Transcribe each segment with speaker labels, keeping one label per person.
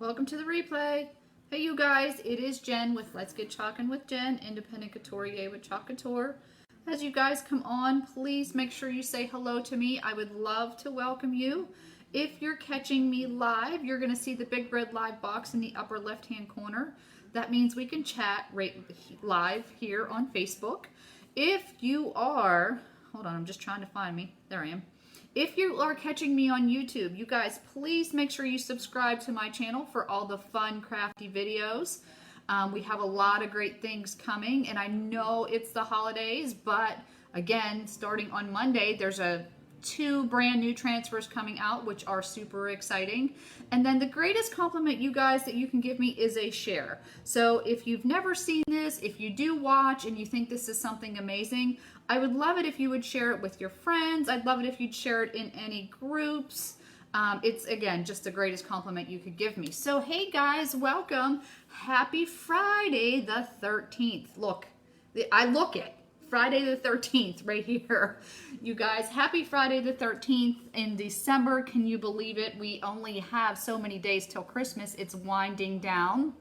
Speaker 1: Welcome to the replay. Hey you guys, it is Jen with Let's Get Chalkin' with Jen, independent couturier with Chalk Couture. As you guys come on, please make sure you say hello to me. I would love to welcome you. If you're catching me live, you're going to see the big red live box in the upper left-hand corner. That means we can chat right live here on Facebook. If you are, hold on, I'm just trying to find me. There I am. If you are catching me on YouTube, you guys, please make sure you subscribe to my channel for all the fun, crafty videos. We have a lot of great things coming, and I know it's the holidays, but again, starting on Monday, there's two brand new transfers coming out, which are super exciting. And then the greatest compliment, you guys, that you can give me is a share. So if you've never seen this, if you do watch and you think this is something amazing, I would love it if you would share it with your friends. I'd love it if you'd share it in any groups. It's, again, just the greatest compliment you could give me. So, hey guys, welcome. Happy Friday the 13th. Look, I look it. Friday the 13th right here. You guys, happy Friday the 13th in December. Can you believe it? We only have so many days till Christmas. It's winding down.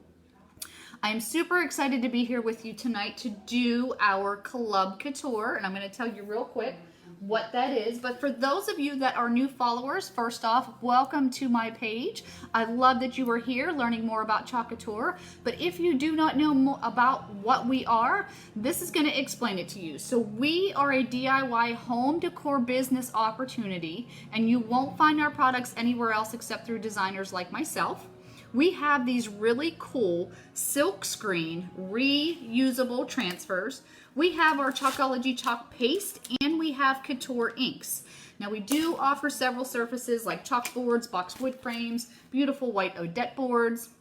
Speaker 1: I'm super excited to be here with you tonight to do our Club Couture, and I'm going to tell you real quick what that is. But for those of you that are new followers, first off, welcome to my page. I love that you are here learning more about Chalk Couture. But if you do not know more about what we are, this is going to explain it to you. So we are a DIY home decor business opportunity, and you won't find our products anywhere else except through designers like myself. We have these really cool silk screen reusable transfers. We have our Chalkology chalk paste, and we have couture inks. Now we do offer several surfaces like chalkboards, box wood frames, beautiful white Odette boards.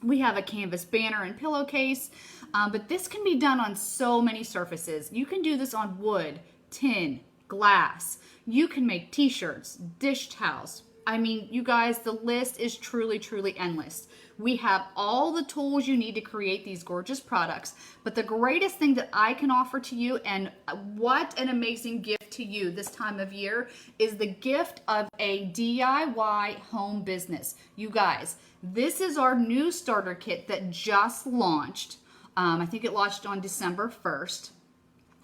Speaker 1: We have a canvas banner and pillowcase, but this can be done on so many surfaces. You can do this on wood, tin, glass. You can make t-shirts, dish towels. I mean, you guys, the list is truly, truly endless. We have all the tools you need to create these gorgeous products. But the greatest thing that I can offer to you, and what an amazing gift to you this time of year, is the gift of a DIY home business. You guys, this is our new starter kit that just launched. I think it launched on December 1st.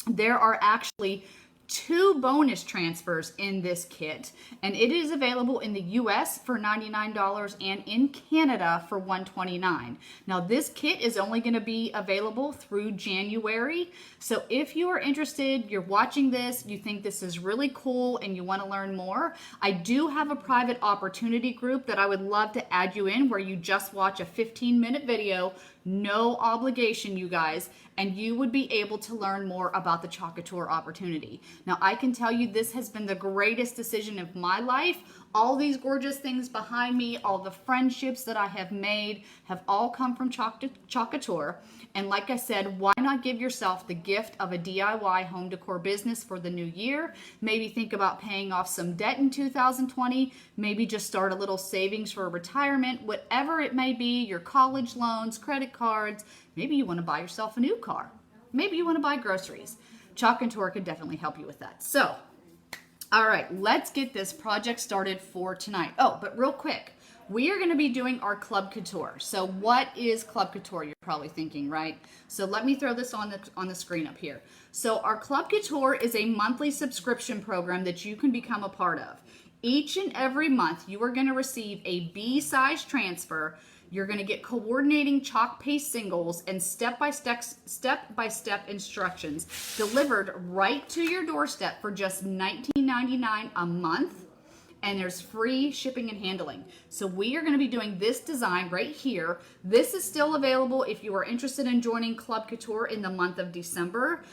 Speaker 1: There are actually 2 bonus transfers in this kit, and it is available in the US for $99 and in Canada for $129. Now this kit is only going to be available through January, so if you are interested, you're watching this, you think this is really cool and you want to learn more, I do have a private opportunity group that I would love to add you in, where you just watch a 15-minute video, no obligation, you guys, and you would be able to learn more about the Chalk Couture opportunity. Now, I can tell you this has been the greatest decision of my life. All these gorgeous things behind me, all the friendships that I have made have all come from Chalk Couture. And like I said, why not give yourself the gift of a DIY home decor business for the new year? Maybe think about paying off some debt in 2020. Maybe just start a little savings for retirement, whatever it may be, your college loans, credit cards. Maybe you want to buy yourself a new car. Maybe you want to buy groceries. Chalk Couture can definitely help you with that. So, all right, let's get this project started for tonight. Oh, but real quick, we are going to be doing our Club Couture. So what is Club Couture? You're probably thinking, right? So let me throw this on the screen up here. So our Club Couture is a monthly subscription program that you can become a part of. Each and every month, you are going to receive a B-size transfer. You're going to get coordinating chalk paste singles and step-by-step instructions delivered right to your doorstep for just $19.99 a month. And there's free shipping and handling. So we are going to be doing this design right here. This is still available if you are interested in joining Club Couture in the month of December.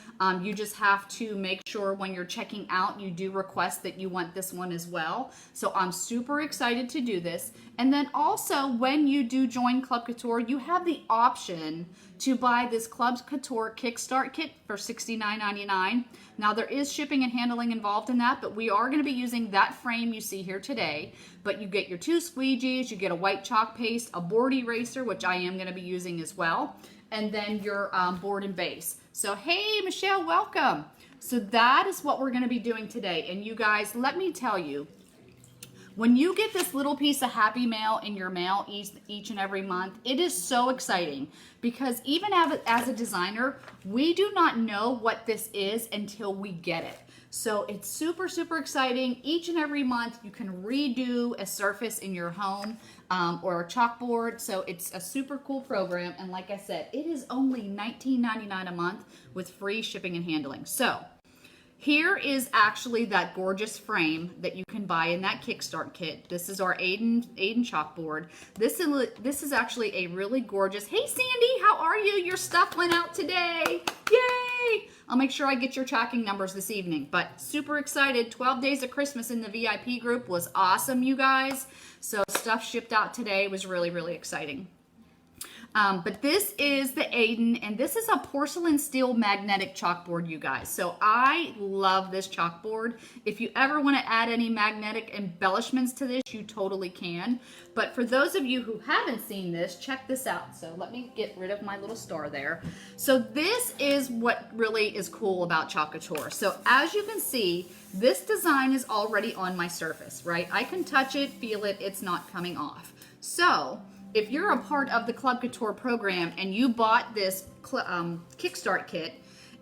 Speaker 1: You just have to make sure when you're checking out, you do request that you want this one as well. So I'm super excited to do this. And then also, when you do join Club Couture, you have the option to buy this Club Couture Kickstart Kit for $69.99. Now, there is shipping and handling involved in that, but we are going to be using that frame you see here today. But you get your 2 squeegees, you get a white chalk paste, a board eraser, which I am going to be using as well, and then your board and base. So, hey, Michelle, welcome. So that is what we're going to be doing today. And you guys, let me tell you, When you get this little piece of Happy Mail in your mail each and every month, it is so exciting because even as a designer, we do not know what this is until we get it. So it's super, super exciting. Each and every month you can redo a surface in your home or a chalkboard. So it's a super cool program. And like I said, it is only $19.99 a month with free shipping and handling. So here is actually that gorgeous frame that you can buy in that Kickstart kit. This is our Aiden chalkboard. This is actually a really gorgeous, hey Sandy, how are you? Your stuff went out today. Yay! I'll make sure I get your tracking numbers this evening. But super excited. 12 Days of Christmas in the VIP group was awesome, you guys. So stuff shipped out today. It was really, really exciting. But this is the Aiden, and this is a porcelain steel magnetic chalkboard, you guys. So I love this chalkboard. If you ever want to add any magnetic embellishments to this, you totally can. But for those of you who haven't seen this, check this out. So let me get rid of my little star there. So this is what really is cool about Chalk Couture. So as you can see, this design is already on my surface, right? I can touch it, feel it, it's not coming off. So if you're a part of the Club Couture program and you bought this Kickstart kit,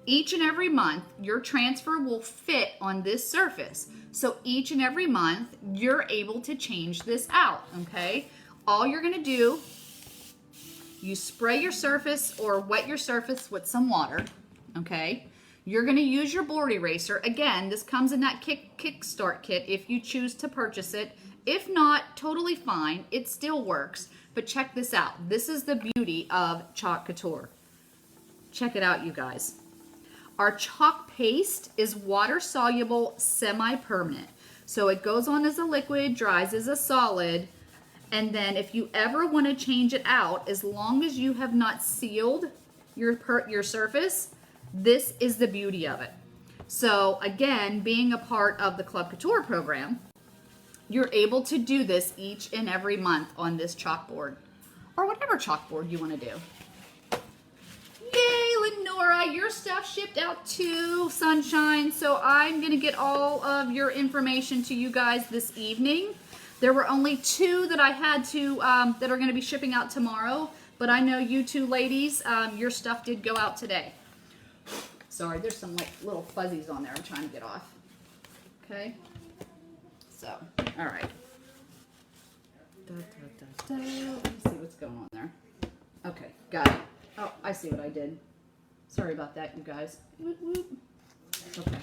Speaker 1: each and every month your transfer will fit on this surface. So each and every month you're able to change this out, okay? All you're gonna do, you spray your surface or wet your surface with some water, okay? You're gonna use your board eraser. Again, this comes in that Kickstart kit if you choose to purchase it. If not, totally fine, it still works. But check this out. This is the beauty of Chalk Couture. Check it out, you guys. Our chalk paste is water-soluble, semi-permanent. So it goes on as a liquid, dries as a solid, and then if you ever want to change it out, as long as you have not sealed your surface, this is the beauty of it. So again, being a part of the Club Couture program, you're able to do this each and every month on this chalkboard or whatever chalkboard you want to do. Yay, Lenora, your stuff shipped out too, Sunshine. So I'm going to get all of your information to you guys this evening. There were only 2 that I had to, that are going to be shipping out tomorrow, but I know you 2 ladies, your stuff did go out today. Sorry, there's some like little fuzzies on there I'm trying to get off. Okay. So, all right. Let me see what's going on there. Okay, got it. Oh, I see what I did. Sorry about that, you guys. Okay.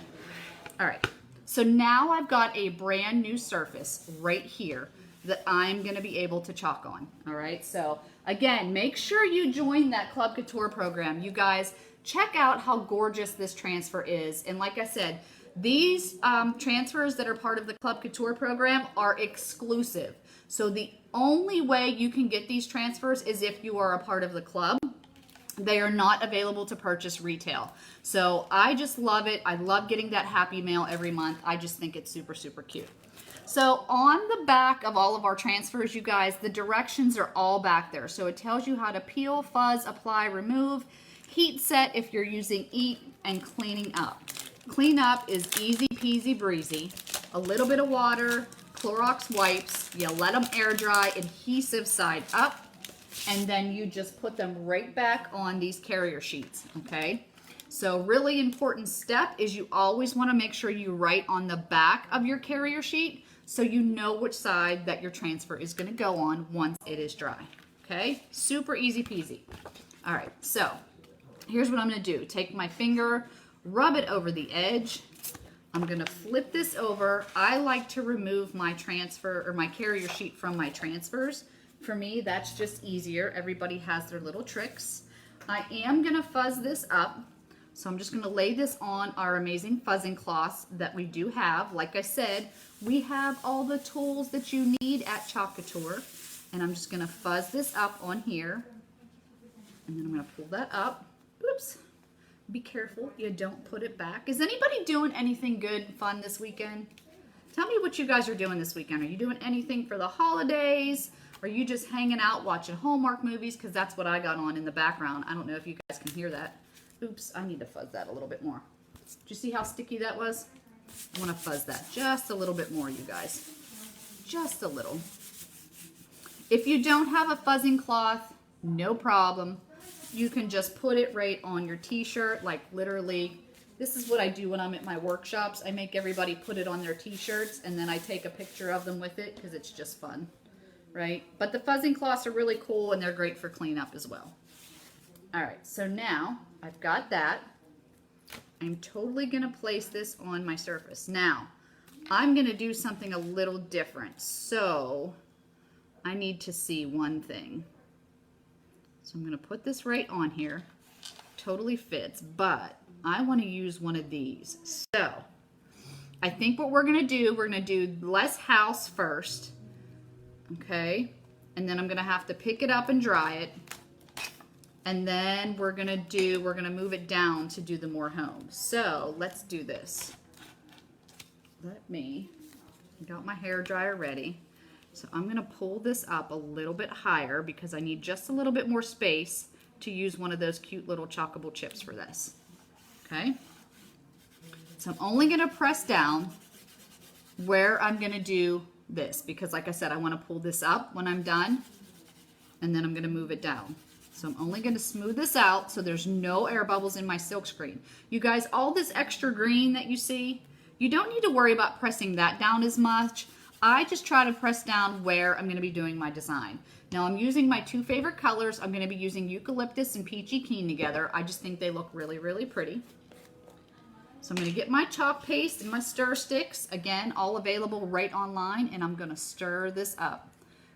Speaker 1: All right. So now I've got a brand new surface right here that I'm going to be able to chalk on. All right. So again, make sure you join that Club Couture program. You guys, check out how gorgeous this transfer is. And like I said, these transfers that are part of the Club Couture program are exclusive. So the only way you can get these transfers is if you are a part of the club. They are not available to purchase retail. So I just love it. I love getting that Happy Mail every month. I just think it's super, super cute. So on the back of all of our transfers, you guys, the directions are all back there. So it tells you how to peel, fuzz, apply, remove, heat set if you're using EAT, and cleaning up. Clean up is easy peasy breezy. A little bit of water, Clorox wipes, you let them air dry, adhesive side up, and then you just put them right back on these carrier sheets, okay? So really important step is you always want to make sure you write on the back of your carrier sheet so you know which side that your transfer is going to go on once it is dry, okay? Super easy peasy. All right, so here's what I'm going to do. Take my finger, rub it over the edge. I'm going to flip this over. I like to remove my transfer or my carrier sheet from my transfers. For me, that's just easier. Everybody has their little tricks. I am going to fuzz this up. So I'm just going to lay this on our amazing fuzzing cloths that we do have. Like I said, we have all the tools that you need at Chalk Couture. And I'm just going to fuzz this up on here. And then I'm going to pull that up. Oops. Be careful you don't put it back. Is anybody doing anything good and fun this weekend? Tell me what you guys are doing this weekend. Are you doing anything for the holidays? Are you just hanging out watching Hallmark movies? Because that's what I got on in the background. I don't know if you guys can hear that. Oops, I need to fuzz that a little bit more. Did you see how sticky that was? I want to fuzz that just a little bit more, you guys. just a little. If you don't have a fuzzing cloth, no problem. You can just put it right on your t-shirt, like literally. This is what I do when I'm at my workshops. I make everybody put it on their t-shirts, and then I take a picture of them with it because it's just fun, right? But the fuzzing cloths are really cool, and they're great for cleanup as well. All right, so now I've got that. I'm totally gonna place this on my surface. Now, I'm gonna do something a little different. So I need to see one thing. So I'm gonna put this right on here. Totally fits, but I wanna use one of these. So I think what we're gonna do less house first, okay? And then I'm gonna have to pick it up and dry it. And then we're gonna move it down to do the more home. So let's do this. I got my hair dryer ready. So I'm gonna pull this up a little bit higher because I need just a little bit more space to use one of those cute little chalkable chips for this. Okay? So I'm only gonna press down where I'm gonna do this because like I said, I wanna pull this up when I'm done and then I'm gonna move it down. So I'm only going to smooth this out so there's no air bubbles in my silk screen. You guys, all this extra green that you see, you don't need to worry about pressing that down as much. I just try to press down where I'm going to be doing my design. Now I'm using my two favorite colors. I'm going to be using Eucalyptus and Peachy Keen together. I just think they look really, really pretty. So I'm going to get my chalk paste and my stir sticks. Again, all available right online, and I'm going to stir this up.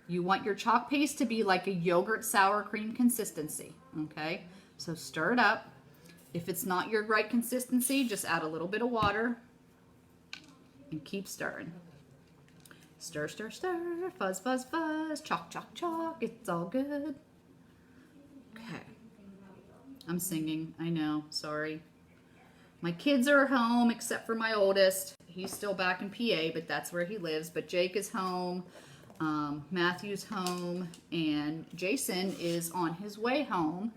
Speaker 1: You want your chalk paste to be like a yogurt sour cream consistency, okay? So stir it up. If it's not your right consistency, just add a little bit of water and keep stirring. Stir, stir, stir, fuzz, fuzz, fuzz, chalk, chalk, chalk, it's all good. Okay, I'm singing, I know, sorry. My kids are home except for my oldest. He's still back in PA, but that's where he lives. But Jake is home. Matthew's home, and Jason is on his way home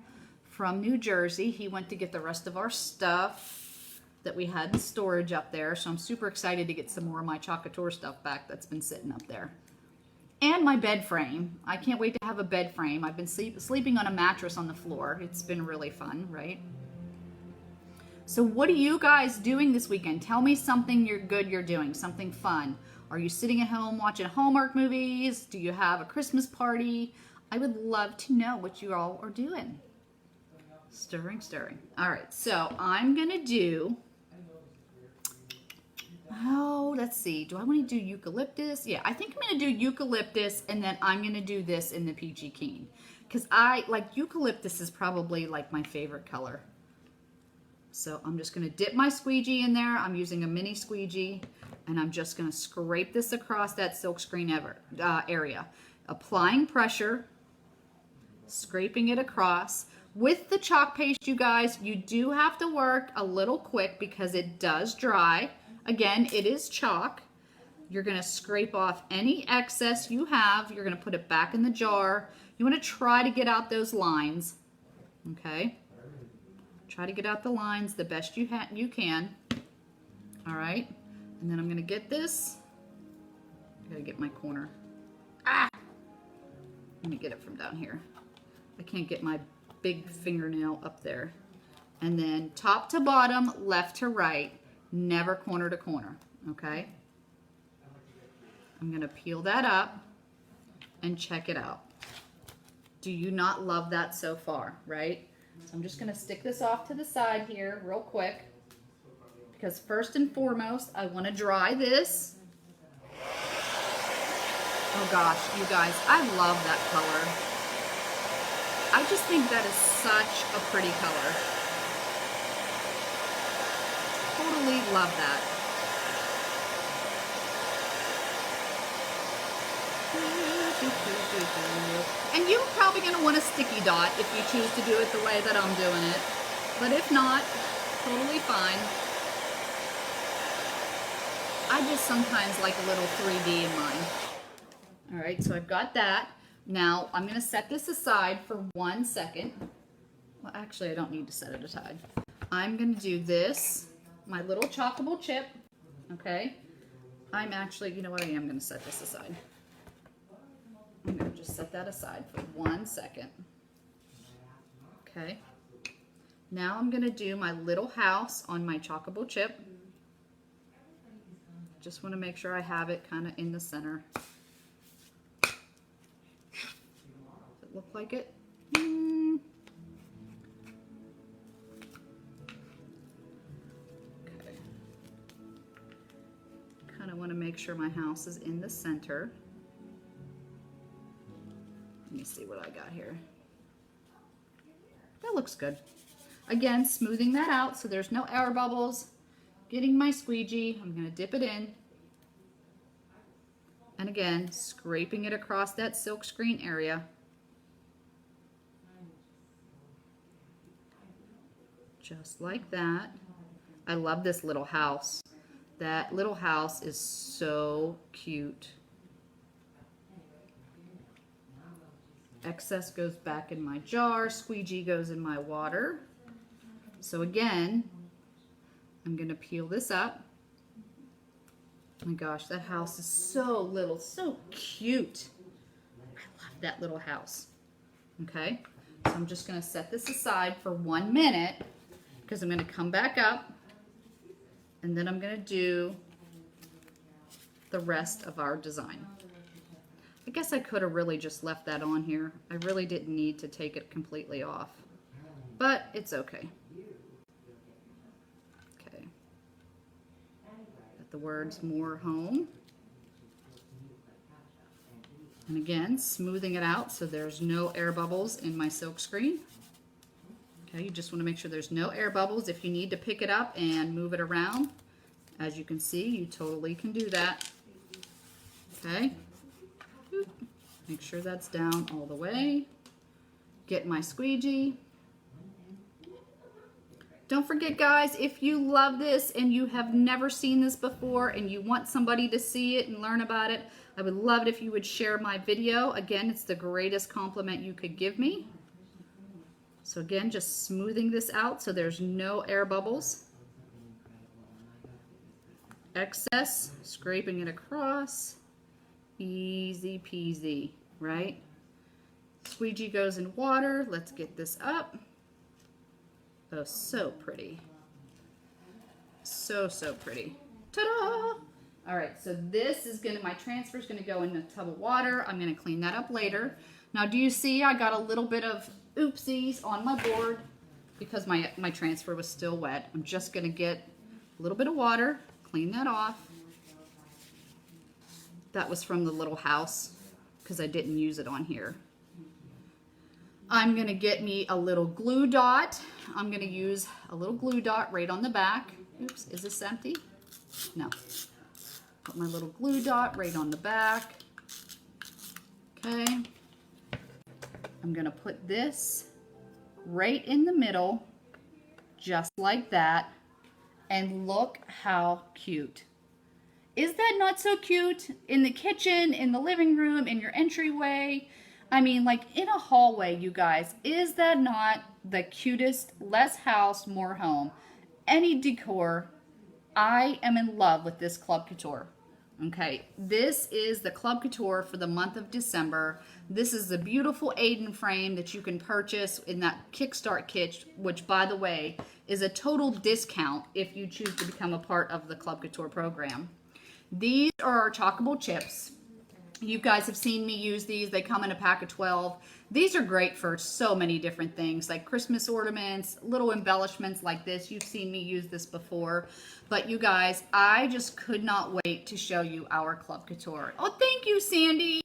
Speaker 1: from New Jersey. He went to get the rest of our stuff that we had in storage up there, so I'm super excited to get some more of my Chalk Couture stuff back that's been sitting up there. And my bed frame. I can't wait to have a bed frame. I've been sleeping on a mattress on the floor. It's been really fun, right? So what are you guys doing this weekend? Tell me something you're doing, something fun. Are you sitting at home watching Hallmark movies? Do you have a Christmas party? I would love to know what you all are doing. Stirring, stirring. All right, so I'm gonna do, let's see. Do I want to do eucalyptus? Yeah, I think I'm gonna do eucalyptus, and then I'm gonna do this in the Peachy Keen. Because eucalyptus is probably like my favorite color. So I'm just gonna dip my squeegee in there. I'm using a mini squeegee. And I'm just going to scrape this across that silk screen area. Applying pressure, scraping it across. With the chalk paste, you guys, you do have to work a little quick because it does dry. Again, it is chalk. You're going to scrape off any excess you have. You're going to put it back in the jar. You want to try to get out those lines. Okay? Try to get out the lines the best you can. All right? And then I'm going to get this. I got to get my corner. I'm going to get it from down here. I can't get my big fingernail up there. And then top to bottom, left to right, never corner to corner. Okay? I'm going to peel that up and check it out. Do you not love that so far, right? So I'm just going to stick this off to the side here real quick. Because first and foremost, I want to dry this. Oh gosh, you guys, I love that color. I just think that is such a pretty color. Totally love that. And you're probably going to want a sticky dot if you choose to do it the way that I'm doing it. But if not, totally fine. I just sometimes like a little 3D in mine. All right, so I've got that. Now I'm going to set this aside for 1 second. Well, actually, I don't need to set it aside. I'm going to do this, my little chalkable chip, okay? I'm actually, you know what, I am going to set this aside. I'm going to just set that aside for 1 second. Okay. Now I'm going to do my little house on my chalkable chip. Just want to make sure I have it kind of in the center. Does it look like it? Okay. Kind of want to make sure my house is in the center. Let me see what I got here. That looks good. Again, smoothing that out so there's no air bubbles. Getting my squeegee, I'm going to dip it in. And again, scraping it across that silk screen area. Just like that. I love this little house. That little house is so cute. Excess goes back in my jar, squeegee goes in my water. So again, I'm going to peel this up. Oh my gosh, that house is so little, so cute. I love that little house. Okay, so I'm just going to set this aside for 1 minute because I'm going to come back up and then I'm going to do the rest of our design. I guess I could have really just left that on here. I really didn't need to take it completely off, but it's okay. Okay. Got the words "more home." And again, smoothing it out so there's no air bubbles in my silk screen. Okay, you just want to make sure there's no air bubbles. If you need to pick it up and move it around, as you can see, you totally can do that. Okay. Make sure that's down all the way. Get my squeegee. Don't forget, guys, if you love this and you have never seen this before and you want somebody to see it and learn about it, I would love it if you would share my video. Again, it's the greatest compliment you could give me. So again, just smoothing this out so there's no air bubbles. Excess, scraping it across. Easy peasy, right? Squeegee goes in water. Let's get this up. Oh, so pretty. So, so pretty. Ta-da! All right, so this is gonna, my transfer is gonna go in a tub of water. I'm gonna clean that up later. Now, do you see I got a little bit of oopsies on my board because my transfer was still wet. I'm just gonna get a little bit of water, clean that off. That was from the little house because I didn't use it on here. I'm going to get me a little glue dot. I'm going to use a little glue dot right on the back. Oops, is this empty? No. Put my little glue dot right on the back. Okay. I'm going to put this right in the middle, just like that. And look how cute. Is that not so cute? In the kitchen, in the living room, in your entryway. I mean, like in a hallway, you guys. Is that not the cutest? Less house, more home. Any decor. I am in love with this Club Couture. Okay, this is the Club Couture for the month of December. This is the beautiful Aiden frame that you can purchase in that Kickstart kit, which, by the way, is a total discount if you choose to become a part of the Club Couture program. These are our chalkable chips. You guys have seen me use these. They come in a pack of 12. These are great for so many different things, like Christmas ornaments, little embellishments like this. You've seen me use this before. But you guys, I just could not wait to show you our Club Couture. Oh, thank you, Sandy.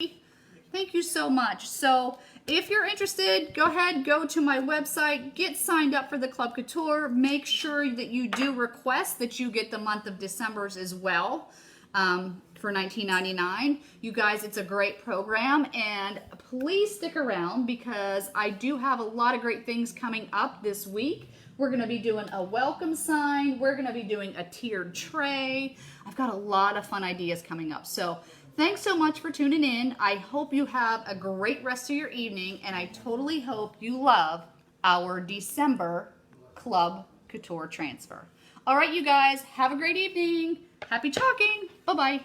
Speaker 1: Thank you so much. So if you're interested, go ahead, go to my website, get signed up for the Club Couture. Make sure that you do request that you get the month of December's as well. For $19.99. You guys, it's a great program, and please stick around because I do have a lot of great things coming up this week. We're going to be doing a welcome sign. We're going to be doing a tiered tray. I've got a lot of fun ideas coming up. So thanks so much for tuning in. I hope you have a great rest of your evening, and I totally hope you love our December Club Couture transfer. All right, you guys, have a great evening. Happy chalking. Bye-bye.